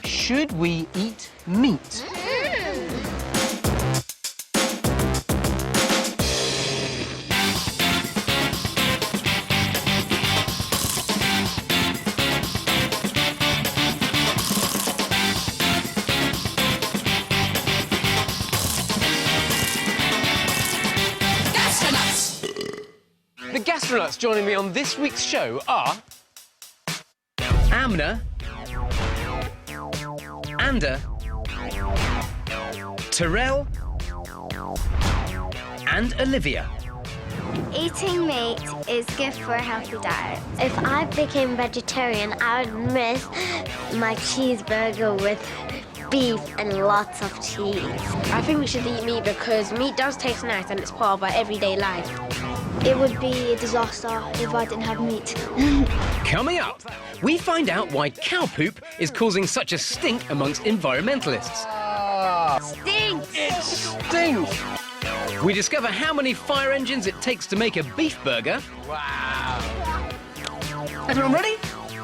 Should we eat meat? The Gastronuts joining me on this week's show are Amna, Anda, Terrell, and Olivia. Eating meat is good for a healthy diet. If I became vegetarian, I would miss my cheeseburger with beef and lots of cheese. I think we should eat meat because meat does taste nice and it's part of our everyday life. It would be a disaster if I didn't have meat. Coming up, we find out why cow poop is causing such a stink amongst environmentalists. Stinks! It stinks! We discover how many fire engines it takes to make a beef burger. Wow! Everyone ready?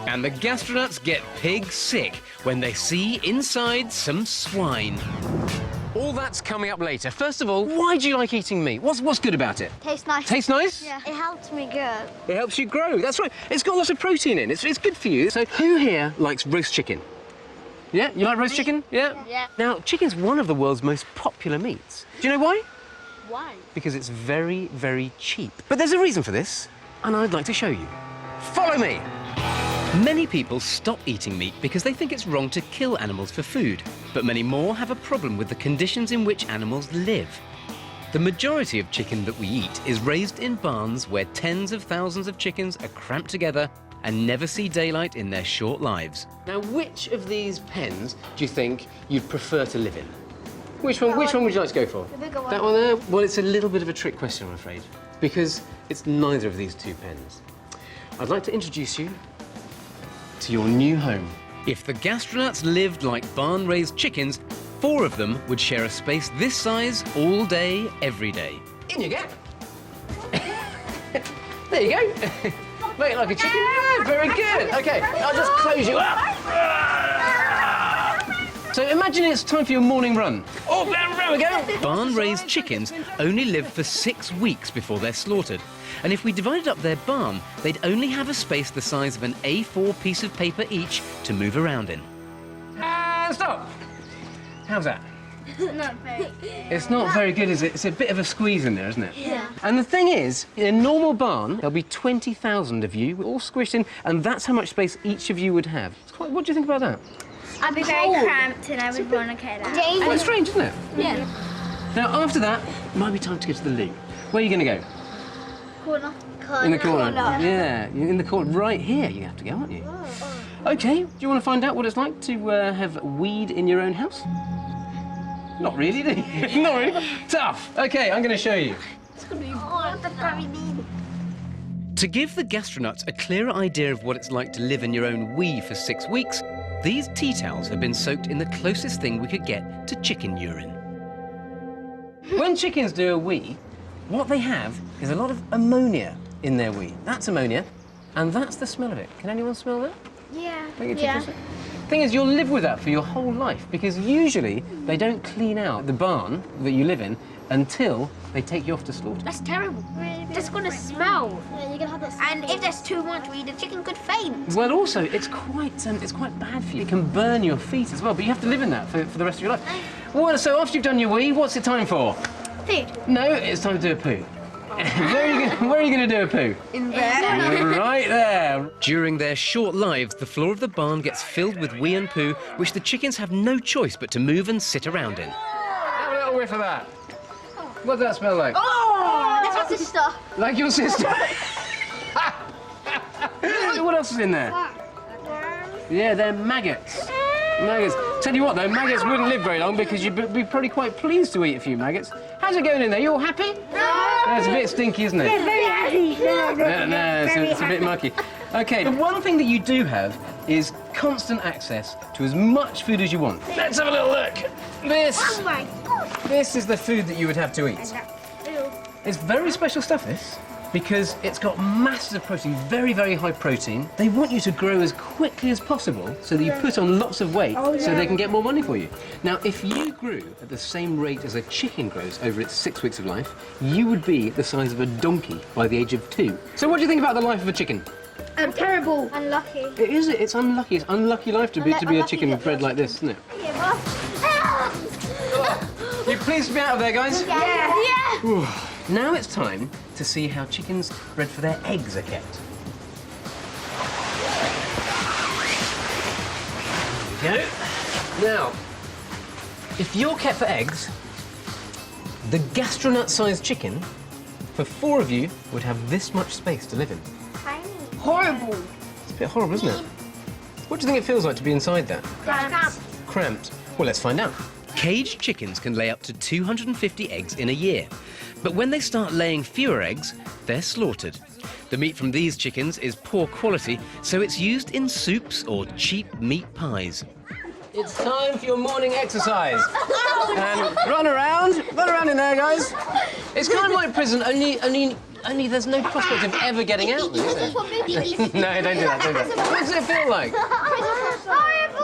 And the Gastronuts get pig sick when they see inside some swine. All that's coming up later. First of all, why do you like eating meat? What's good about it? Tastes nice. Tastes nice? Yeah. It helps me grow. It helps you grow. That's right. It's got lots of protein in. It's good for you. So who here likes roast chicken? Yeah? You like roast chicken? Yeah? Yeah. Now, chicken's one of the world's most popular meats. Do you know why? Why? Because it's very, very cheap. But there's a reason for this, and I'd like to show you. Follow me! Many people stop eating meat because they think it's wrong to kill animals for food. But many more have a problem with the conditions in which animals live. The majority of chicken that we eat is raised in barns where tens of thousands of chickens are cramped together and never see daylight in their short lives. Now, which of these pens do you think you'd prefer to live in? Which one would you like to go for? The bigger one. That one there? Well, it's a little bit of a trick question, I'm afraid, because it's neither of these two pens. I'd like to introduce you to your new home. If the Gastronuts lived like barn-raised chickens, 4 of them would share a space this size all day, every day. In you go. There you go. Make it like a chicken. Yeah, very good. OK, I'll just close you up. So imagine it's time for your morning run. Oh, there we go. Barn-raised chickens only live for 6 weeks before they're slaughtered. And if we divided up their barn, they'd only have a space the size of an A4 piece of paper each to move around in. And stop! How's that? Not very. It's not very good, is it? It's a bit of a squeeze in there, isn't it? Yeah. And the thing is, in a normal barn, there'll be 20,000 of you, all squished in, and that's how much space each of you would have. What do you think about that? I'd be very cramped and I would want to get out. Quite strange, isn't it? Yeah. Now, after that, it might be time to go to the loo. Where are you going to go? Corner. In the corner. Yeah, in the corner. Right here you have to go, aren't you? OK, do you want to find out what it's like to have weed in your own house? Not really, do you? Not really. Tough. OK, I'm going to show you. To give the Gastronuts a clearer idea of what it's like to live in your own wee for 6 weeks, these tea towels have been soaked in the closest thing we could get to chicken urine. When chickens do a wee, what they have is a lot of ammonia in their wee. That's ammonia, and that's the smell of it. Can anyone smell that? Yeah. Yeah. Thing is, you'll live with that for your whole life, because usually they don't clean out the barn that you live in until they take you off to slaughter. That's terrible. That's gonna smell. Yeah, you're gonna have that. And if there's too much weed, the chicken could faint. Well, also, it's quite bad for you. It can burn your feet as well, but you have to live in that for the rest of your life. Well, so after you've done your wee, what's it time for? Food. No, it's time to do a poo. Where are you going to do a poo? In there. Right there. During their short lives, the floor of the barn gets filled with wee and poo, which the chickens have no choice but to move and sit around in. Have a little whiff of that. What does that smell like? Oh! That's my sister. Like your sister? What else is in there? Yeah, they're maggots. Maggots. Tell you what, though, maggots wouldn't live very long because you'd be probably quite pleased to eat a few maggots. How's it going in there? You all happy? No! It's a bit stinky, isn't it? It's very happy. No, it's a bit mucky. OK, the one thing that you do have is constant access to as much food as you want. Let's have a little look. Oh my God. This is the food that you would have to eat. It's very special stuff, this. because it's got masses of protein, very, very high protein. They want you to grow as quickly as possible so that you put on lots of weight so they can get more money for you. Now, if you grew at the same rate as a chicken grows over its 6 weeks of life, you would be the size of a donkey by the age of 2. So what do you think about the life of a chicken? Terrible. Unlucky. It is, it's unlucky. It's unlucky life to be a chicken bred like this, isn't it? You pleased to be out of there, guys? Yeah. Now it's time to see how chickens bred for their eggs are kept. There we go. Now, if you're kept for eggs, the gastronut-sized chicken, for 4 of you, would have this much space to live in. Tiny. Horrible. It's a bit horrible, isn't it? What do you think it feels like to be inside that? Cramped. Cramped. Well, let's find out. Caged chickens can lay up to 250 eggs in a year. But when they start laying fewer eggs, they're slaughtered. The meat from these chickens is poor quality, so it's used in soups or cheap meat pies. It's time for your morning exercise. And run around in there, guys. It's kind of like prison, only there's no prospect of ever getting out of it, is there? No, don't do that, don't do that. What does it feel like?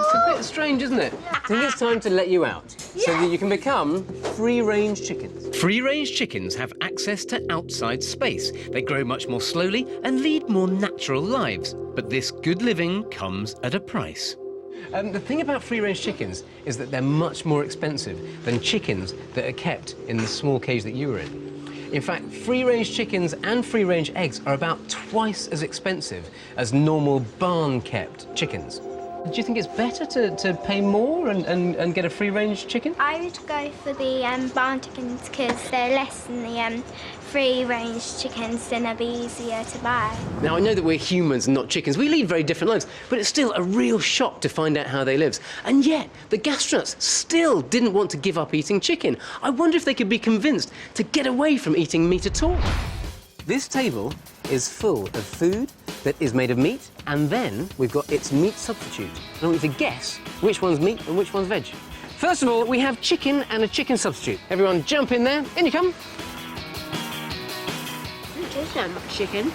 It's a bit strange, isn't it? I think it's time to let you out so that you can become free-range chickens. Free-range chickens have access to outside space. They grow much more slowly and lead more natural lives. But this good living comes at a price. The thing about free-range chickens is that they're much more expensive than chickens that are kept in the small cage that you were in. In fact, free-range chickens and free-range eggs are about twice as expensive as normal barn-kept chickens. Do you think it's better to pay more and get a free-range chicken? I would go for the barn chickens because they're less than the free-range chickens, then they'll be easier to buy. Now, I know that we're humans and not chickens. We lead very different lives, but it's still a real shock to find out how they live. And yet, the gastronuts still didn't want to give up eating chicken. I wonder if they could be convinced to get away from eating meat at all. This table is full of food that is made of meat, and then we've got its meat substitute. I want you to guess which one's meat and which one's veg. First of all, we have chicken and a chicken substitute. Everyone jump in there. In you come. It tastes like chicken.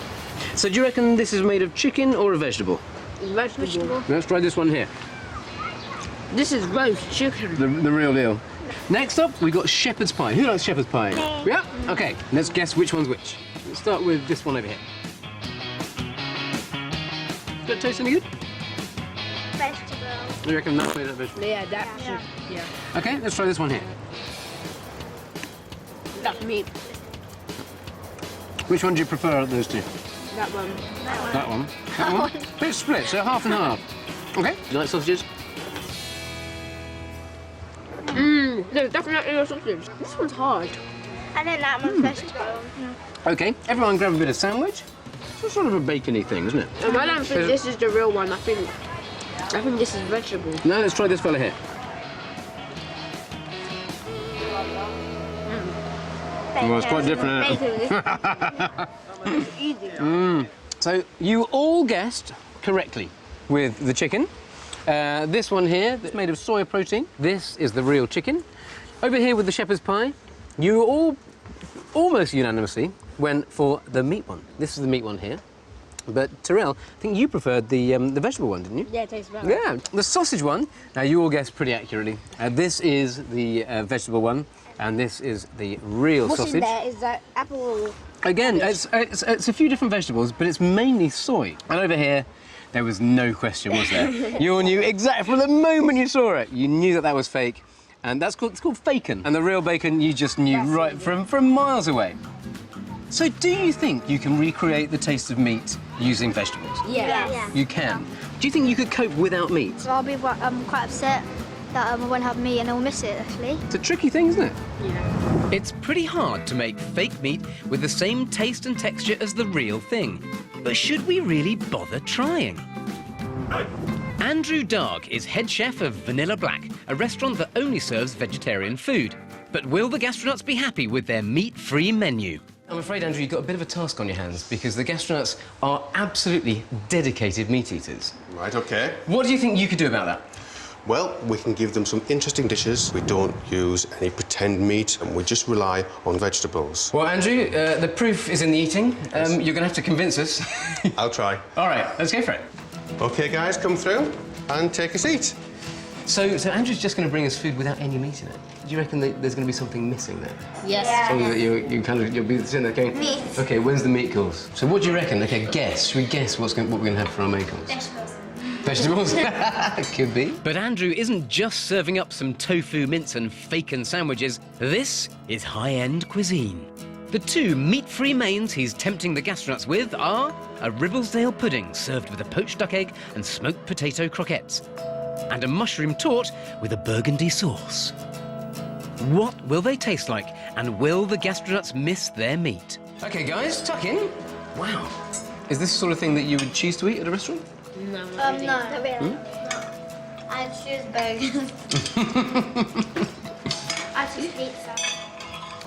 So do you reckon this is made of chicken or a vegetable? Vegetable. Let's try this one here. This is roast chicken. The real deal. Next up, we've got shepherd's pie. Who likes shepherd's pie? Me. Yeah? OK, let's guess which one's which. Let's start with this one over here. Does that taste any good? Vegetable. You reckon that's made of vegetable? Yeah, that's yeah. OK, let's try this one here. That's meat. Which one do you prefer of those two? That one. That one? That one? Bit split, so half and half. OK. Do you like sausages? No, definitely a sausage. This one's hard. I don't like my vegetable. OK, everyone grab a bit of sandwich. It's sort of a bacony thing, isn't it? I don't think this is the real one. I think this is vegetable. Now let's try this fella here. Well, it's quite different, isn't it? So you all guessed correctly with the chicken. This one here, that's made of soy protein. This is the real chicken. Over here with the shepherd's pie, you all almost unanimously went for the meat one. This is the meat one here. But Terrell, I think you preferred the vegetable one, didn't you? Yeah, it tastes better. Yeah, the sausage one. Now you all guessed pretty accurately. This is the vegetable one, and this is the real What's sausage. in there is that apple. Again, it's a few different vegetables, but it's mainly soy. And over here, there was no question, was there? You all knew exactly from the moment you saw it. You knew that that was fake, and it's called bacon. And the real bacon, you just knew right from miles away. So, do you think you can recreate the taste of meat using vegetables? Yeah. You can. Do you think you could cope without meat? So I'll be quite upset that I won't have meat and I'll miss it, actually. It's a tricky thing, isn't it? Yeah. It's pretty hard to make fake meat with the same taste and texture as the real thing. But should we really bother trying? Andrew Darg is head chef of Vanilla Black, a restaurant that only serves vegetarian food. But will the Gastronuts be happy with their meat-free menu? I'm afraid, Andrew, you've got a bit of a task on your hands because the Gastronuts are absolutely dedicated meat eaters. Right, OK. What do you think you could do about that? Well, we can give them some interesting dishes. We don't use any pretend meat, and we just rely on vegetables. Well, Andrew, the proof is in the eating. Yes. You're going to have to convince us. I'll try. All right, let's go for it. OK, guys, come through and take a seat. So Andrew's just going to bring us food without any meat in it. Do you reckon that there's going to be something missing there? Yes. Something that you'll be sitting there going... Meat. OK, when's the meat course? So what do you reckon? OK, guess. Should we guess what we're going to have for our main course? Vegetables. Vegetables? Could be. But Andrew isn't just serving up some tofu mince and bacon sandwiches. This is high-end cuisine. The two meat-free mains he's tempting the Gastronuts with are a Ribblesdale pudding served with a poached duck egg and smoked potato croquettes, and a mushroom torte with a burgundy sauce. What will they taste like, and will the Gastronuts miss their meat? OK, guys, tuck in. Wow. Is this the sort of thing that you would choose to eat at a restaurant? No. No. Not really. I choose burgers. I choose pizza.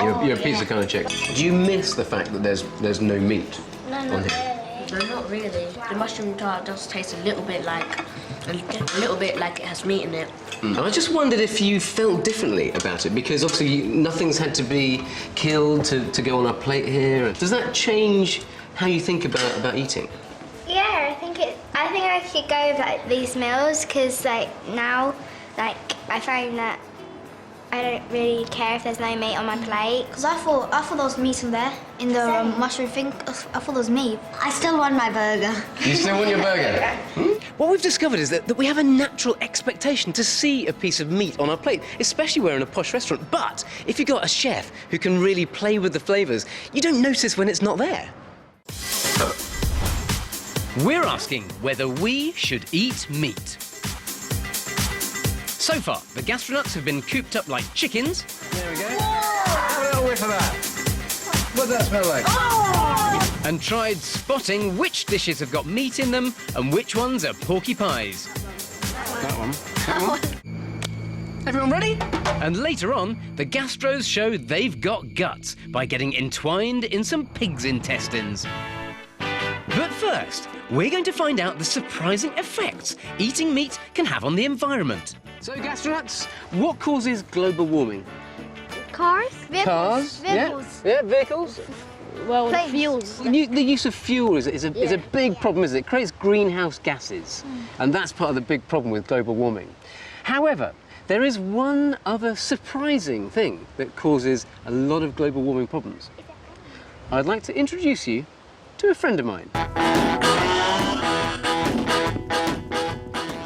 You're a pizza kind of chick. Do you miss the fact that there's no meat? No, on not here? really. No, not really. The mushroom tart does taste a little bit like it has meat in it. I just wondered if you felt differently about it, because obviously nothing's had to be killed to go on our plate here. Does that change how you think about eating? Yeah, I think I could go with like these meals because now I find that I don't really care if there's no meat on my plate. Because I thought there was meat in there, in the mushroom thing. I thought there was meat. I still want my burger. You still want your burger? What we've discovered is that we have a natural expectation to see a piece of meat on our plate, especially we're in a posh restaurant. But if you've got a chef who can really play with the flavours, you don't notice when it's not there. We're asking whether we should eat meat. So far, the Gastronuts have been cooped up like chickens. There we go. Have a little whiff of that. What does that smell like? Oh! And tried spotting which dishes have got meat in them and which ones are porky pies. That one. That one. Everyone ready? And later on, the Gastros show they've got guts by getting entwined in some pig's intestines. But first, we're going to find out the surprising effects eating meat can have on the environment. So, Gastronuts, what causes global warming? Cars? Vehicles. Cars? Vehicles. Yeah, vehicles. Well, Planes. fuels. The use of fuel is a big problem, isn't it? It creates greenhouse gases, and that's part of the big problem with global warming. However, there is one other surprising thing that causes a lot of global warming problems. I'd like to introduce you to a friend of mine.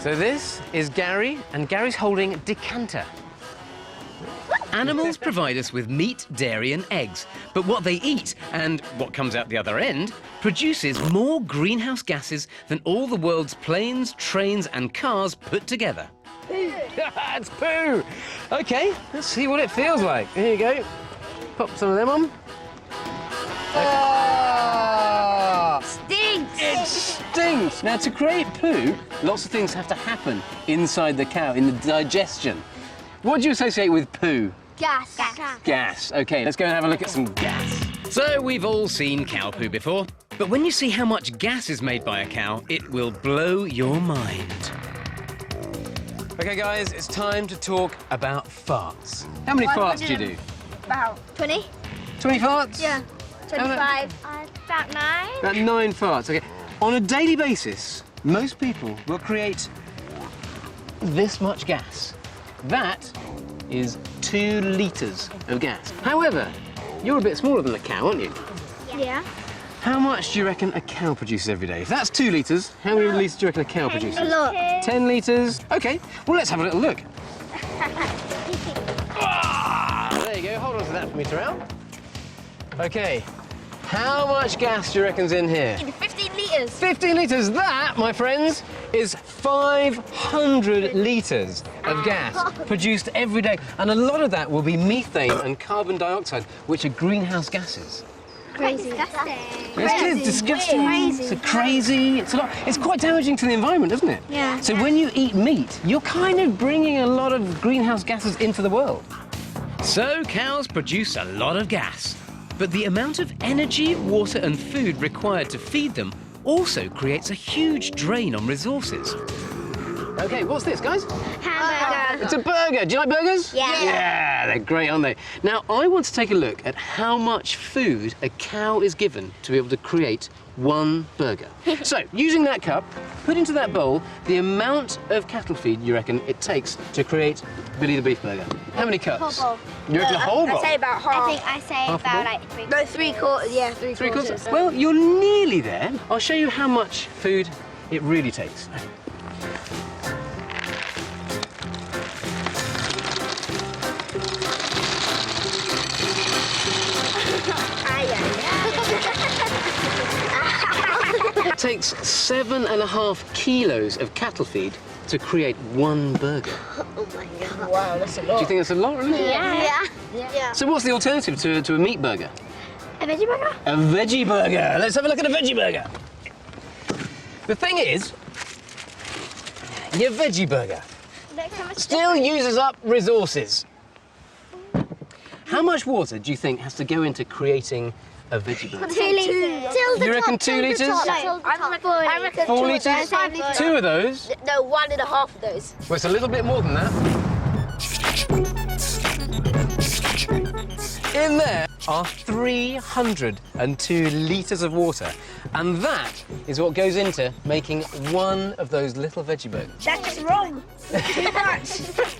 So this is Gary, and Gary's holding a decanter. Animals provide us with meat, dairy and eggs, but what they eat, and what comes out the other end, produces more greenhouse gases than all the world's planes, trains and cars put together. It's poo! OK, let's see what it feels like. Here you go. Pop some of them on. Stinks! It stinks! Now, to create poo, lots of things have to happen inside the cow, in the digestion. What do you associate with poo? Gas. Gas. OK, let's go and have a look at some gas. So, we've all seen cow poo before, but when you see how much gas is made by a cow, it will blow your mind. OK, guys, it's time to talk about farts. How many farts do you do? About 20? 20 farts? Yeah. 25. About 9. About 9 farts, OK. On a daily basis, most people will create this much gas. That is 2 litres of gas. However, you're a bit smaller than a cow, aren't you? Yeah. How much do you reckon a cow produces every day? If that's 2 litres, how many litres do you reckon a cow produces? A lot. 10 litres. OK, well, let's have a little look. There you go, hold on to that for me, Terrell. OK, how much gas do you reckon's in here? 15 litres. 15 litres. That, my friends, is 500 litres of gas produced every day. And a lot of that will be methane and carbon dioxide, which are greenhouse gases. Crazy. Disgusting. It's disgusting. Crazy. It's crazy. It's a lot. It's quite damaging to the environment, isn't it? Yeah. So when you eat meat, you're kind of bringing a lot of greenhouse gases into the world. So cows produce a lot of gas. But the amount of energy, water and food required to feed them also creates a huge drain on resources. Okay, what's this, guys? Hamburger. It's a burger. Do you like burgers? Yeah. Yeah, they're great, aren't they? Now, I want to take a look at how much food a cow is given to be able to create one burger. So, using that cup, put into that bowl the amount of cattle feed you reckon it takes to create Billy the Beef Burger. How many cups? Whole bowl. You reckon a whole bowl? I say about half. I say Half a about bowl? like 3. No, 3/4. Yeah, 3/4. 3/4? Well, you're nearly there. I'll show you how much food it really takes. It takes 7.5 kilos of cattle feed to create one burger. Oh my god. Wow, that's a lot. Do you think that's a lot, really? Yeah. So what's the alternative to a meat burger? A veggie burger? A veggie burger. Let's have a look at a veggie burger. The thing is, your veggie burger Look how much still uses up resources. How much water do you think has to go into creating a veggie burger? 2 litres. Till the You reckon top, 2 till the litres? top, No, till the I top. reckon- I reckon 4 two of litres? those. 2 of those? No, 1.5 of those. Well, it's a little bit more than that. In there are 302 litres of water, and that is what goes into making one of those little veggie burgers. That's just wrong. Too much.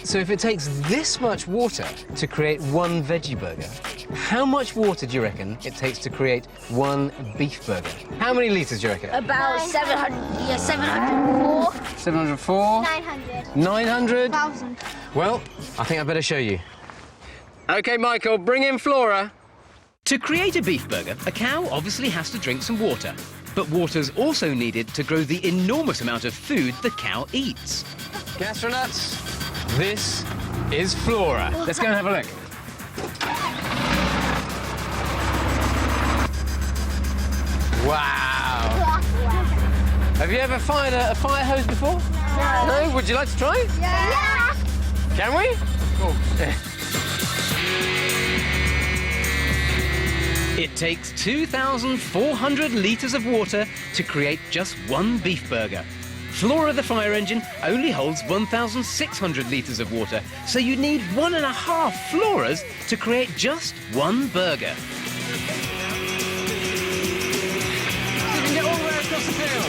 So if it takes this much water to create one veggie burger, how much water do you reckon it takes to create one beef burger? How many litres do you reckon? About 700. Yeah, 704. 704? 900. 900? 1,000. Well, I think I better show you. OK, Michael, bring in Flora. To create a beef burger, a cow obviously has to drink some water. But water's also needed to grow the enormous amount of food the cow eats. Gastronuts, this is Flora. Let's go and have a look. Wow. Have you ever fired a fire hose before? No. No? Would you like to try? Yeah. Can we? Cool. It takes 2,400 litres of water to create just one beef burger. Flora the fire engine only holds 1,600 litres of water, so you need 1.5 Floras to create just one burger. You can get all the way across the field.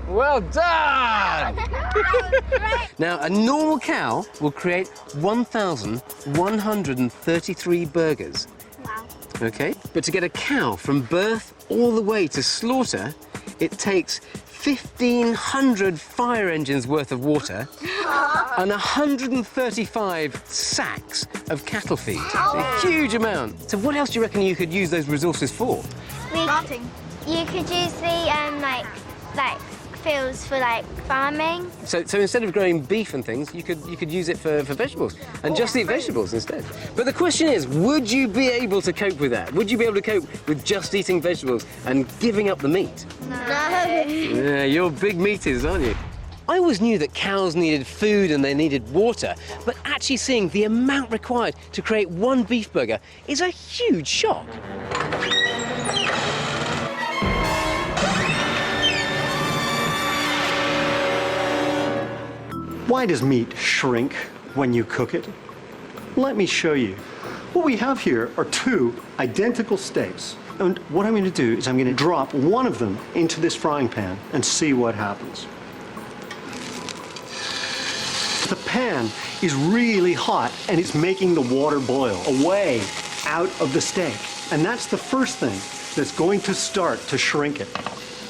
Well done! Now, a normal cow will create 1,133 burgers. Wow. Okay? But to get a cow from birth all the way to slaughter, it takes 1,500 fire engines worth of water and 135 sacks of cattle feed. A huge amount. So what else do you reckon you could use those resources for? Planting. You could use the like fields for like farming. So instead of growing beef and things, you could use it for vegetables and just eat vegetables instead. But the question is, would you be able to cope with that? Would you be able to cope with just eating vegetables and giving up the meat? No. Yeah, you're big meaters, aren't you? I always knew that cows needed food and they needed water, but actually seeing the amount required to create one beef burger is a huge shock. Why does meat shrink when you cook it? Let me show you. What we have here are 2 identical steaks. And what I'm going to do is I'm going to drop one of them into this frying pan and see what happens. The pan is really hot and it's making the water boil away out of the steak. And that's the first thing that's going to start to shrink it.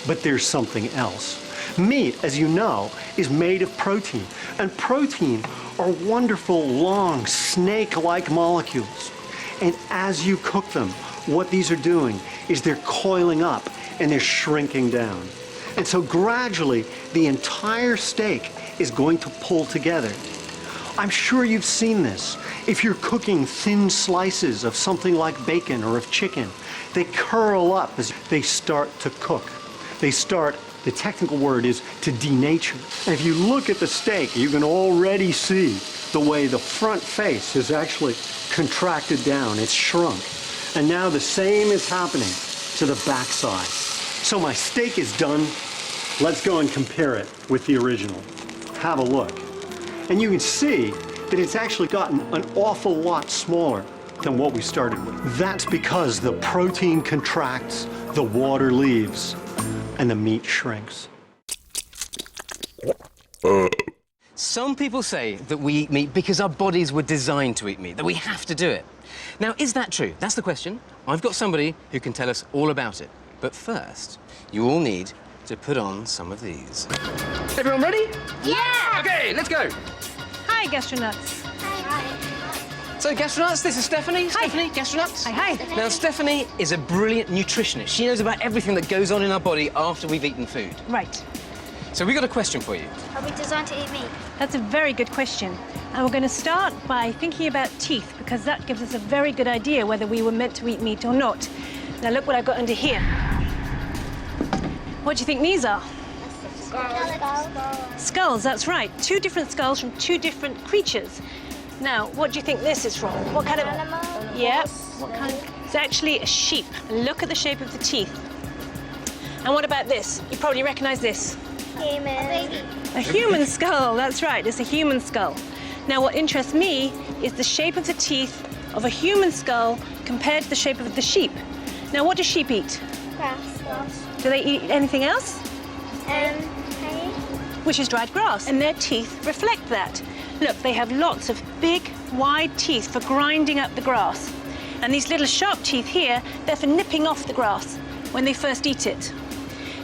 But there's something else. Meat, as you know, is made of protein. And protein are wonderful, long, snake-like molecules. And as you cook them, what these are doing is they're coiling up and they're shrinking down. And so gradually, the entire steak is going to pull together. I'm sure you've seen this. If you're cooking thin slices of something like bacon or of chicken, they curl up as they start to cook. They start, the technical word is to denature. And if you look at the steak, you can already see the way the front face is actually contracted down, it's shrunk. And now the same is happening to the backside. So my steak is done. Let's go and compare it with the original. Have a look. And you can see that it's actually gotten an awful lot smaller than what we started with. That's because the protein contracts, the water leaves, and the meat shrinks. Some people say that we eat meat because our bodies were designed to eat meat, that we have to do it. Now, is that true? That's the question. I've got somebody who can tell us all about it. But first, you all need to put on some of these. Everyone ready? Yeah! Okay, let's go. Hi, Gastronuts. So, Gastronuts, this is Stephanie. Stephanie, Gastronuts. Hi, hi. Now, Stephanie is a brilliant nutritionist. She knows about everything that goes on in our body after we've eaten food. Right. So, we've got a question for you. Are we designed to eat meat? That's a very good question. And we're going to start by thinking about teeth, because that gives us a very good idea whether we were meant to eat meat or not. Now, look what I've got under here. What do you think these are? Skulls, that's right. Two different skulls from two different creatures. Now, what do you think this is from? What kind of animal? Yeah. What kind? It's actually a sheep. Look at the shape of the teeth. And what about this? You probably recognize this. A human skull, that's right. It's a human skull. Now, what interests me is the shape of the teeth of a human skull compared to the shape of the sheep. Now, what do sheep eat? Grass. Do they eat anything else? Hay. Which is dried grass, and their teeth reflect that. Look, they have lots of big, wide teeth for grinding up the grass. And these little sharp teeth here, they're for nipping off the grass when they first eat it.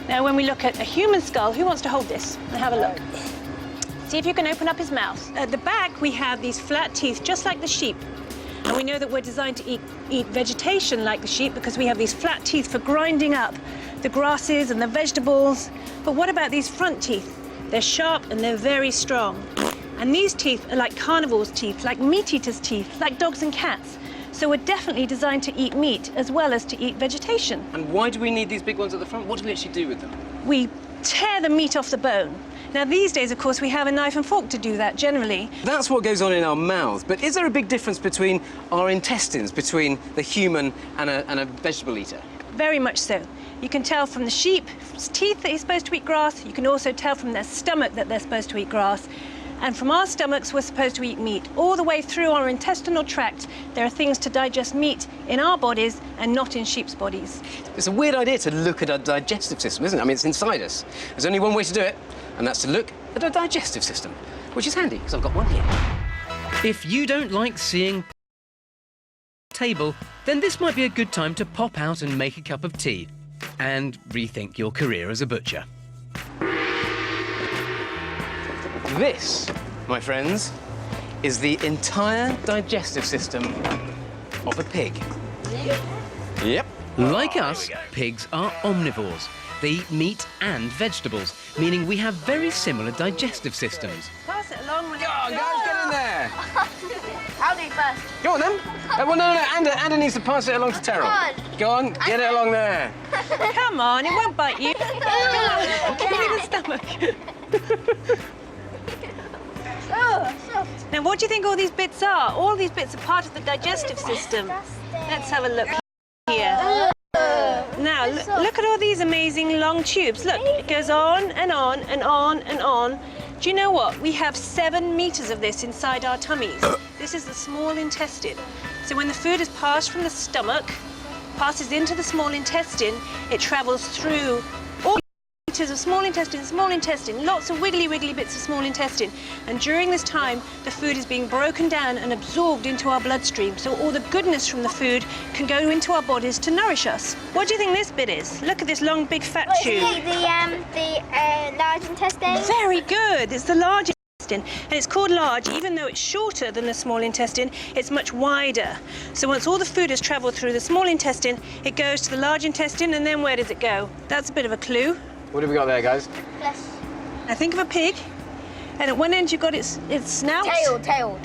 Now, when we look at a human skull, who wants to hold this and have a look? See if you can open up his mouth. At the back, we have these flat teeth, just like the sheep. And we know that we're designed to eat vegetation like the sheep because we have these flat teeth for grinding up the grasses and the vegetables. But what about these front teeth? They're sharp and they're very strong. And these teeth are like carnivores' teeth, like meat eaters' teeth, like dogs and cats. So we're definitely designed to eat meat as well as to eat vegetation. And why do we need these big ones at the front? What do we actually do with them? We tear the meat off the bone. Now, these days, of course, we have a knife and fork to do that, generally. That's what goes on in our mouths. But is there a big difference between our intestines, between the human and a vegetable eater? Very much so. You can tell from the sheep's teeth that he's supposed to eat grass. You can also tell from their stomach that they're supposed to eat grass. And from our stomachs, we're supposed to eat meat. All the way through our intestinal tract, there are things to digest meat in our bodies and not in sheep's bodies. It's a weird idea to look at our digestive system, isn't it? I mean, it's inside us. There's only one way to do it, and that's to look at our digestive system, which is handy, because I've got one here. If you don't like seeing table, then this might be a good time to pop out and make a cup of tea and rethink your career as a butcher. This, my friends, is the entire digestive system of a pig. Yep. Like us, pigs are omnivores. They eat meat and vegetables, meaning we have very similar digestive systems. Pass it along when Go on, guys, get in there. I'll do first. Go on, then. Well, no, Anna needs to pass it along to Terrell. Go on, get it along there. Come on, it won't bite you. Come on, give me the stomach. Now, what do you think all these bits are? All these bits are part of the digestive system. Let's have a look here. Now, look at all these amazing long tubes. Look, it goes on and on and on and on. Do you know what? We have 7 meters of this inside our tummies. This is the small intestine. So when the food is passed from the stomach, passes into the small intestine, it travels through all meters of small intestine, lots of wiggly bits of small intestine. And during this time, the food is being broken down and absorbed into our bloodstream. So all the goodness from the food can go into our bodies to nourish us. What do you think this bit is? Look at this long, big, fat tube. The large intestine. Very good. It's the large intestine, and it's called large even though it's shorter than the small intestine. It's much wider. So once all the food has traveled through the small intestine, it goes to the large intestine, and then where does it go? That's a bit of a clue. What have we got there, guys? Now think of a pig, and at one end you've got its snout. Tail.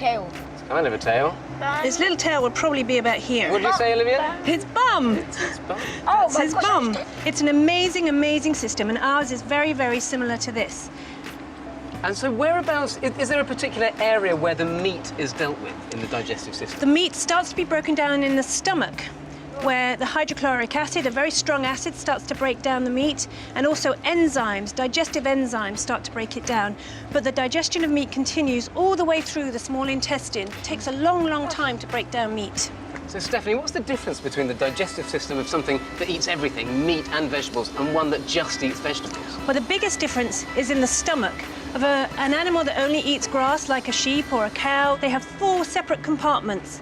It's kind of a tail. Its little tail would probably be about here. What did you say, Olivia? Its bum. It's bum. That's his bum. It's an amazing system, and ours is very similar to this. And so whereabouts, is there a particular area where the meat is dealt with in the digestive system? The meat starts to be broken down in the stomach. where the hydrochloric acid, a very strong acid, starts to break down the meat, and also enzymes, digestive enzymes, start to break it down. But the digestion of meat continues all the way through the small intestine. It takes a long, long time to break down meat. So, Stephanie, what's the difference between the digestive system of something that eats everything, meat and vegetables, and one that just eats vegetables? Well, the biggest difference is in the stomach. Of an animal that only eats grass, like a sheep or a cow, they have 4 separate compartments.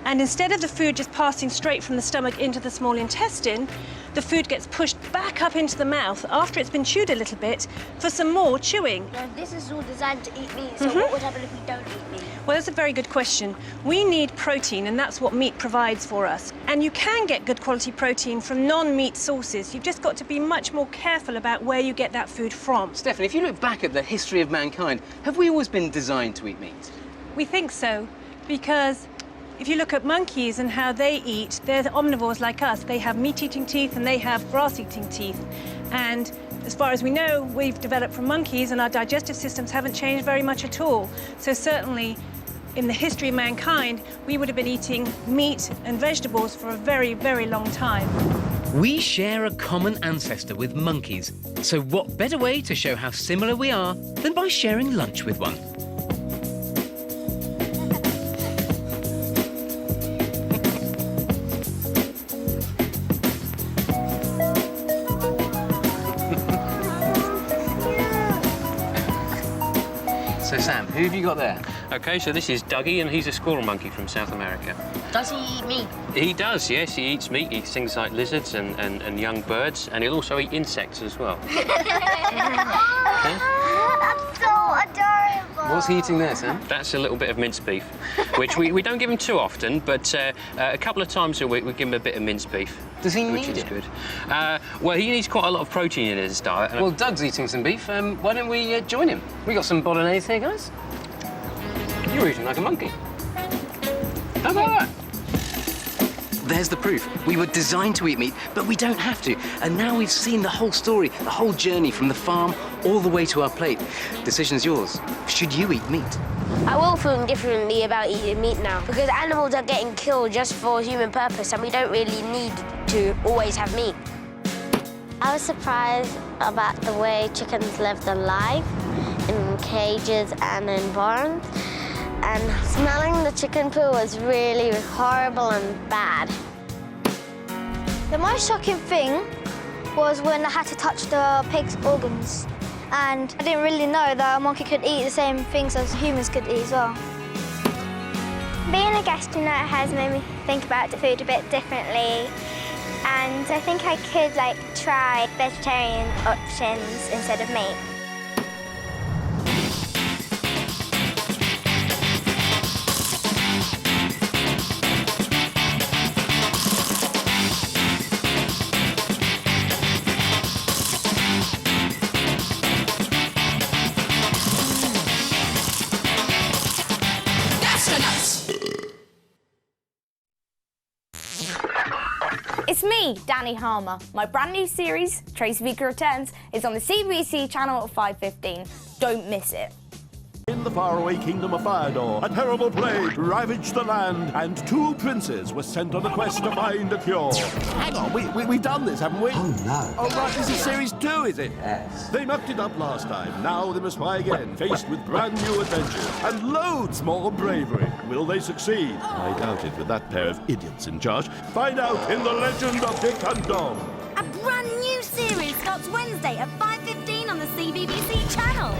And instead of the food just passing straight from the stomach into the small intestine, the food gets pushed back up into the mouth after it's been chewed a little bit for some more chewing. Now, this is all designed to eat meat, so what would happen if we don't eat meat? Well, that's a very good question. We need protein, and that's what meat provides for us. And you can get good quality protein from non-meat sources. You've just got to be much more careful about where you get that food from. Stephanie, if you look back at the history of mankind, have we always been designed to eat meat? We think so, because if you look at monkeys and how they eat, they're omnivores like us. They have meat-eating teeth and they have grass-eating teeth. And as far as we know, we've developed from monkeys and our digestive systems haven't changed very much at all. So certainly, in the history of mankind, we would have been eating meat and vegetables for a very, very long time. We share a common ancestor with monkeys. So what better way to show how similar we are than by sharing lunch with one? So, Sam, who have you got there? OK, so this is Dougie, and he's a squirrel monkey from South America. Does he eat meat? He does, yes. He eats meat. He eats things like lizards and young birds, and he'll also eat insects as well. That's so adorable. What's he eating there, Sam? That's a little bit of minced beef, which we don't give him too often, but a couple of times a week we give him a bit of minced beef. Does he which need is it? good. Well, he needs quite a lot of protein in his diet. Well, Doug's eating some beef. Why don't we join him? We got some bolognese here, guys. You're eating like a monkey. How about that? There's the proof. We were designed to eat meat, but we don't have to. And now we've seen the whole story, the whole journey from the farm all the way to our plate. Decision's yours. Should you eat meat? I will feel differently about eating meat now, because animals are getting killed just for human purpose, and we don't really need to always have meat. I was surprised about the way chickens lived their life in cages and in barns. And smelling the chicken poo was really horrible and bad. The most shocking thing was when I had to touch the pig's organs. And I didn't really know that a monkey could eat the same things as humans could eat as well. Being a gastronut has made me think about the food a bit differently. And I think I could, try vegetarian options instead of meat. It's me, Danny Harmer. My brand new series, Tracy Beaker Returns, is on the CBBC channel at 5:15. Don't miss it. In the faraway kingdom of Fyodor, a terrible plague ravaged the land, and 2 princes were sent on a quest to find a cure. Hang on, we've done this, haven't we? Oh, no. Oh, right, this is series 2, is it? Yes. They mucked it up last time. Now they must try again, faced with brand new adventures and loads more bravery. Will they succeed? I doubt it with that pair of idiots in charge. Find out in The Legend of Dick and Dom. A brand new series starts Wednesday at 5:15 on the CBBC channel.